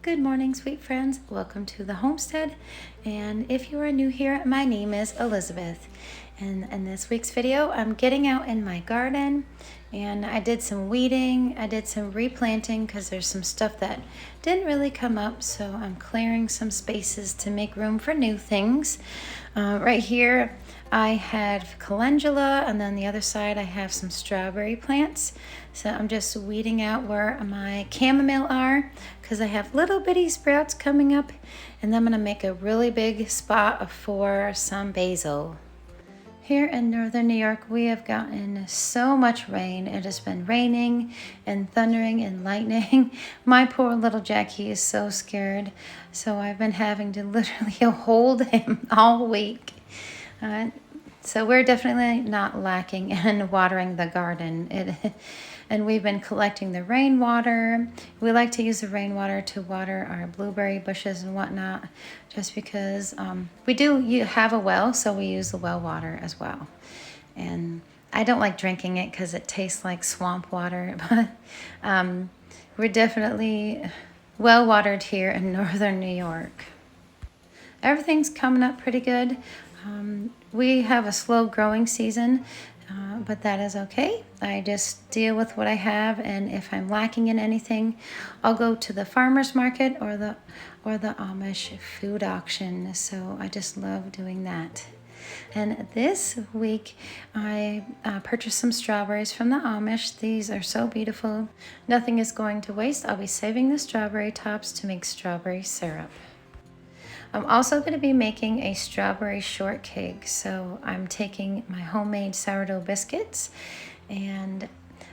Good morning, sweet friends. Welcome to the Homestead. And if you are new here, my name is Elizabeth. And in this week's video, I'm getting out in my garden and I did some weeding. I did some replanting because there's some stuff that didn't really come up. So I'm clearing some spaces to make room for new things. Right here, I have calendula, and then the other side I have some strawberry plants. So I'm just weeding out where my chamomile are because I have little bitty sprouts coming up, and then I'm gonna make a really big spot for some basil. Here in northern New York, we have gotten so much rain. It has been raining and thundering and lightning. My poor little Jackie is so scared. So I've been having to literally hold him all week. So we're definitely not lacking in watering the garden. And we've been collecting the rainwater. We like to use the rainwater to water our blueberry bushes and whatnot, just because we do have a well, so we use the well water as well. And I don't like drinking it because it tastes like swamp water, but we're definitely well watered here in northern New York. Everything's coming up pretty good. We have a slow growing season, but that is okay. I just deal with what I have, and if I'm lacking in anything, I'll go to the farmer's market or the Amish food auction. So I just love doing that. And this week I purchased some strawberries from the Amish. These are so beautiful. Nothing is going to waste. I'll be saving the strawberry tops to make strawberry syrup. I'm also going to be making a strawberry shortcake. So I'm taking my homemade sourdough biscuits, and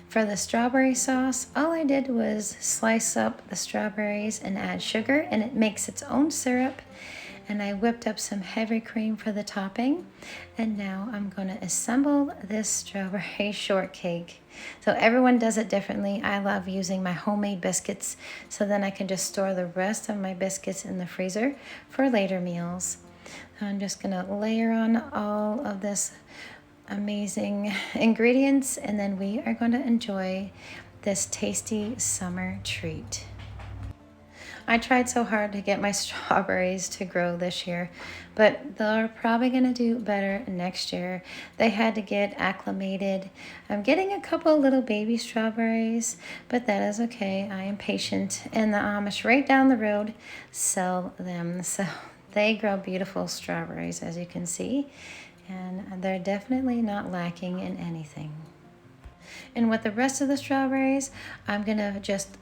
for the strawberry sauce, all I did was slice up the strawberries and add sugar, and it makes its own syrup. And I whipped up some heavy cream for the topping. And now I'm going to assemble this strawberry shortcake. So everyone does it differently. I love using my homemade biscuits, so then I can just store the rest of my biscuits in the freezer for later meals. I'm just going to layer on all of this amazing ingredients, and then we are going to enjoy this tasty summer treat. I tried so hard to get my strawberries to grow this year, but they're probably going to do better next year. They had to get acclimated. I'm getting a couple little baby strawberries, but that is okay. I am patient, and the Amish right down the road sell them. So they grow beautiful strawberries, as you can see, and they're definitely not lacking in anything. And with the rest of the strawberries, I'm going to just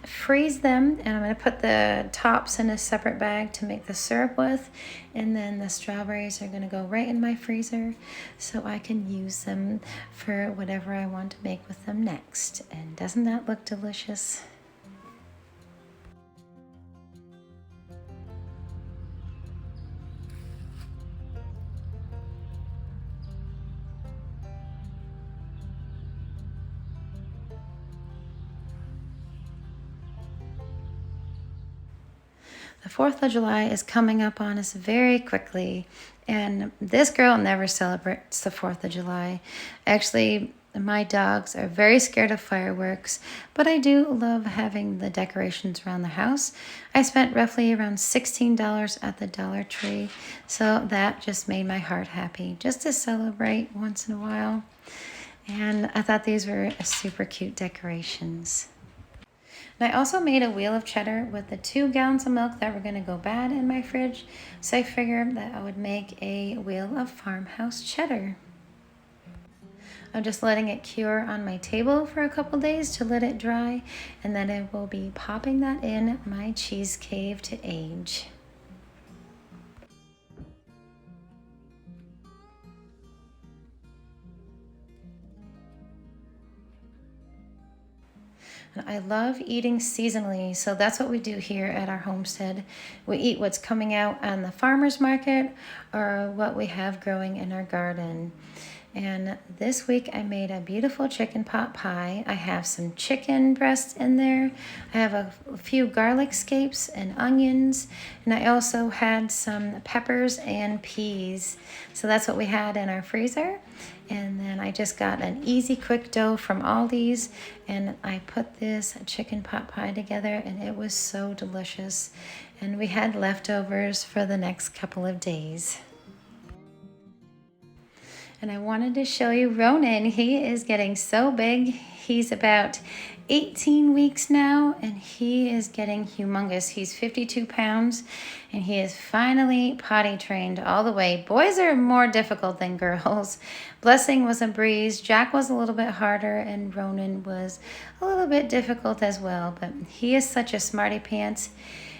freeze them, and I'm going to put the tops in a separate bag to make the syrup with, and then the strawberries are going to go right in my freezer so I can use them for whatever I want to make with them next. And doesn't that look delicious? The 4th of July is coming up on us very quickly, and this girl never celebrates the 4th of July. Actually, my dogs are very scared of fireworks, but I do love having the decorations around the house. I spent roughly around $16 at the Dollar Tree, so that just made my heart happy, just to celebrate once in a while. And I thought these were super cute decorations. And I also made a wheel of cheddar with the 2 gallons of milk that were going to go bad in my fridge. So I figured that I would make a wheel of farmhouse cheddar. I'm just letting it cure on my table for a couple days to let it dry. And then I will be popping that in my cheese cave to age. I love eating seasonally, so that's what we do here at our homestead. We eat what's coming out on the farmer's market or what we have growing in our garden. And this week I made a beautiful chicken pot pie. I have some chicken breast in there. I have a few garlic scapes and onions. And I also had some peppers and peas. So that's what we had in our freezer. And then I just got an easy quick dough from Aldi's. And I put this chicken pot pie together and it was so delicious. And we had leftovers for the next couple of days. And I wanted to show you Ronan. He is getting so big. He's about 18 weeks now, and he is getting humongous. He's 52 pounds, and he is finally potty trained all the way. Boys are more difficult than girls. Blessing was a breeze. Jack was a little bit harder, and Ronan was a little bit difficult as well. But he is such a smarty pants.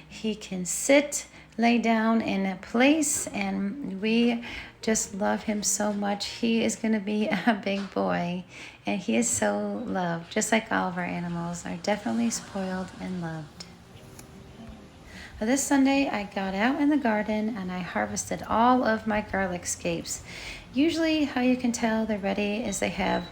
He can sit, lay down in a place, and we just love him so much. He is going to be a big boy, and he is so loved. Just like all of our animals are definitely spoiled and loved. This Sunday I got out in the garden and I harvested all of my garlic scapes. Usually how you can tell they're ready is they have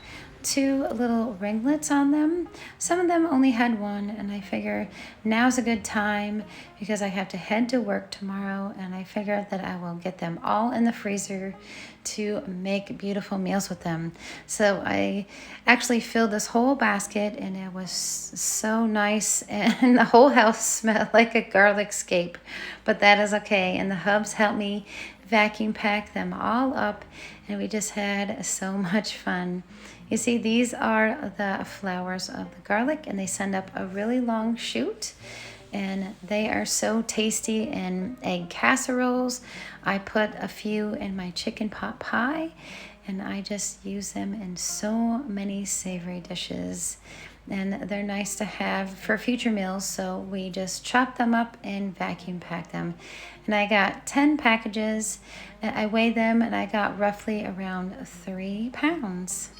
2 little ringlets on them. Some of them only had 1, and I figure now's a good time because I have to head to work tomorrow, and I figure that I will get them all in the freezer to make beautiful meals with them. So I actually filled this whole basket, and it was so nice, and the whole house smelled like a garlic scape, but that is okay. And the hubs helped me vacuum pack them all up, and we just had so much fun. You see, these are the flowers of the garlic, and they send up a really long shoot, and they are so tasty in egg casseroles. I put a few in my chicken pot pie, and I just use them in so many savory dishes. And they're nice to have for future meals, so we just chop them up and vacuum pack them. And I got 10 packages. I weighed them, and I got roughly around 3 pounds.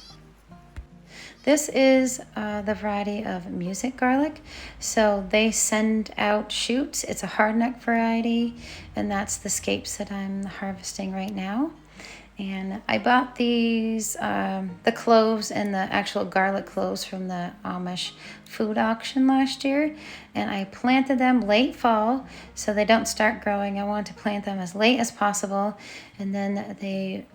This is the variety of music garlic. So they send out shoots. It's a hardneck variety, and that's the scapes that I'm harvesting right now. And I bought these, the cloves and the actual garlic cloves from the Amish food auction last year. And I planted them late fall so they don't start growing. I want to plant them as late as possible. And then they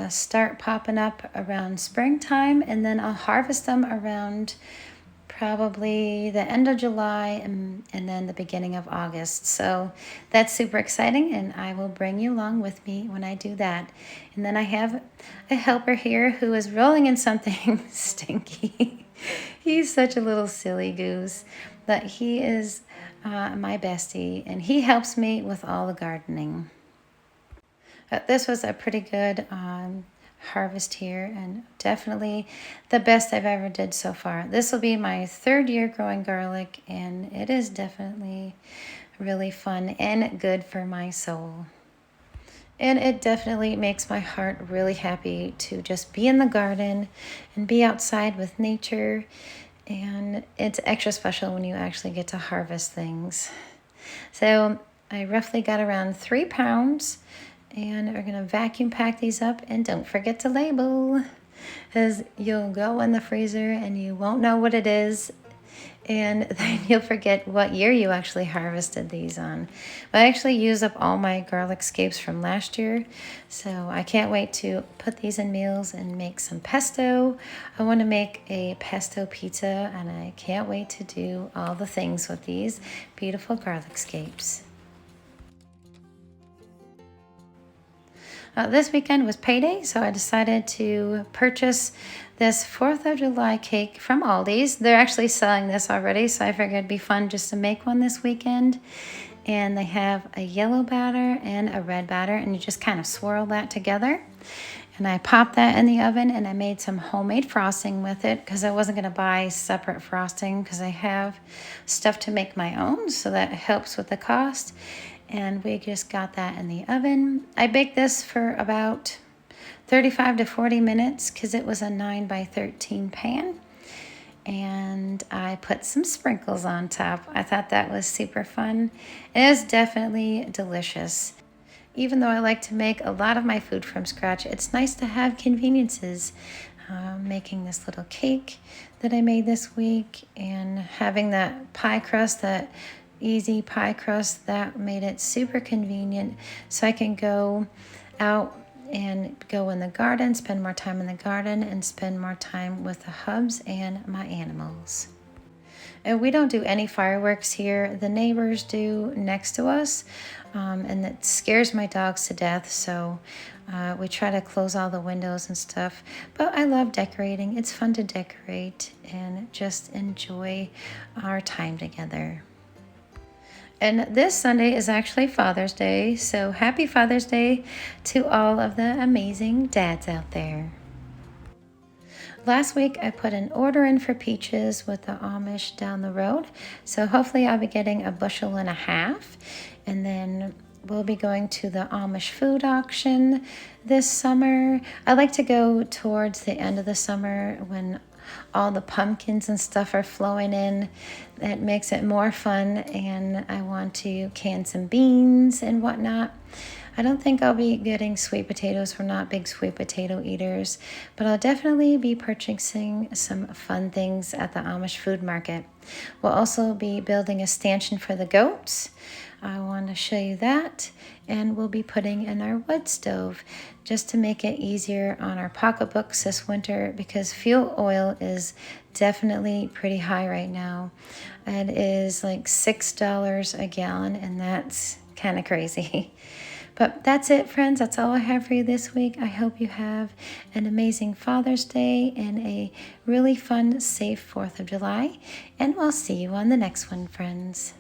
start popping up around springtime, and then I'll harvest them around probably the end of July and then the beginning of August. So that's super exciting, and I will bring you along with me when I do that. And then I have a helper here who is rolling in something stinky. He's such a little silly goose, but he is my bestie, and he helps me with all the gardening. This was a pretty good harvest here, and definitely the best I've ever did so far. This will be my 3rd year growing garlic, and it is definitely really fun and good for my soul. And it definitely makes my heart really happy to just be in the garden and be outside with nature, and it's extra special when you actually get to harvest things. So I roughly got around 3 pounds. And we're going to vacuum pack these up, and don't forget to label, because you'll go in the freezer and you won't know what it is, and then you'll forget what year you actually harvested these on. But I actually used up all my garlic scapes from last year, so I can't wait to put these in meals and make some pesto. I want to make a pesto pizza, and I can't wait to do all the things with these beautiful garlic scapes. This weekend was payday, so I decided to purchase this 4th of July cake from Aldi's. They're actually selling this already, so I figured it'd be fun just to make one this weekend. And they have a yellow batter and a red batter, and you just kind of swirl that together. And I popped that in the oven, and I made some homemade frosting with it because I wasn't going to buy separate frosting because I have stuff to make my own, so that helps with the cost. And we just got that in the oven. I baked this for about 35 to 40 minutes because it was a 9 by 13 pan. And I put some sprinkles on top. I thought that was super fun. It is definitely delicious. even though I like to make a lot of my food from scratch, it's nice to have conveniences. Making this little cake that I made this week and having that pie crust, that easy pie crust, that made it super convenient so I can go out and go in the garden, spend more time in the garden, and spend more time with the hubs and my animals. And we don't do any fireworks here. The neighbors do next to us, and it scares my dogs to death, so we try to close all the windows and stuff. But I love decorating. It's fun to decorate and just enjoy our time together. And this Sunday is actually Father's Day, so happy Father's Day to all of the amazing dads out there. Last week I put an order in for peaches with the Amish down the road, so hopefully I'll be getting 1.5 bushels, and then we'll be going to the Amish food auction this summer. I like to go towards the end of the summer when all the pumpkins and stuff are flowing in. That makes it more fun, and I want to can some beans and whatnot. I don't think I'll be getting sweet potatoes. We're not big sweet potato eaters, but I'll definitely be purchasing some fun things at the Amish food market. We'll also be building a stanchion for the goats. I want to show you that, and we'll be putting in our wood stove just to make it easier on our pocketbooks this winter, because fuel oil is definitely pretty high right now. It is like $6 a gallon, and that's kind of crazy. But that's it, friends. That's all I have for you this week. I hope you have an amazing Father's Day and a really fun, safe 4th of July. And we'll see you on the next one, friends.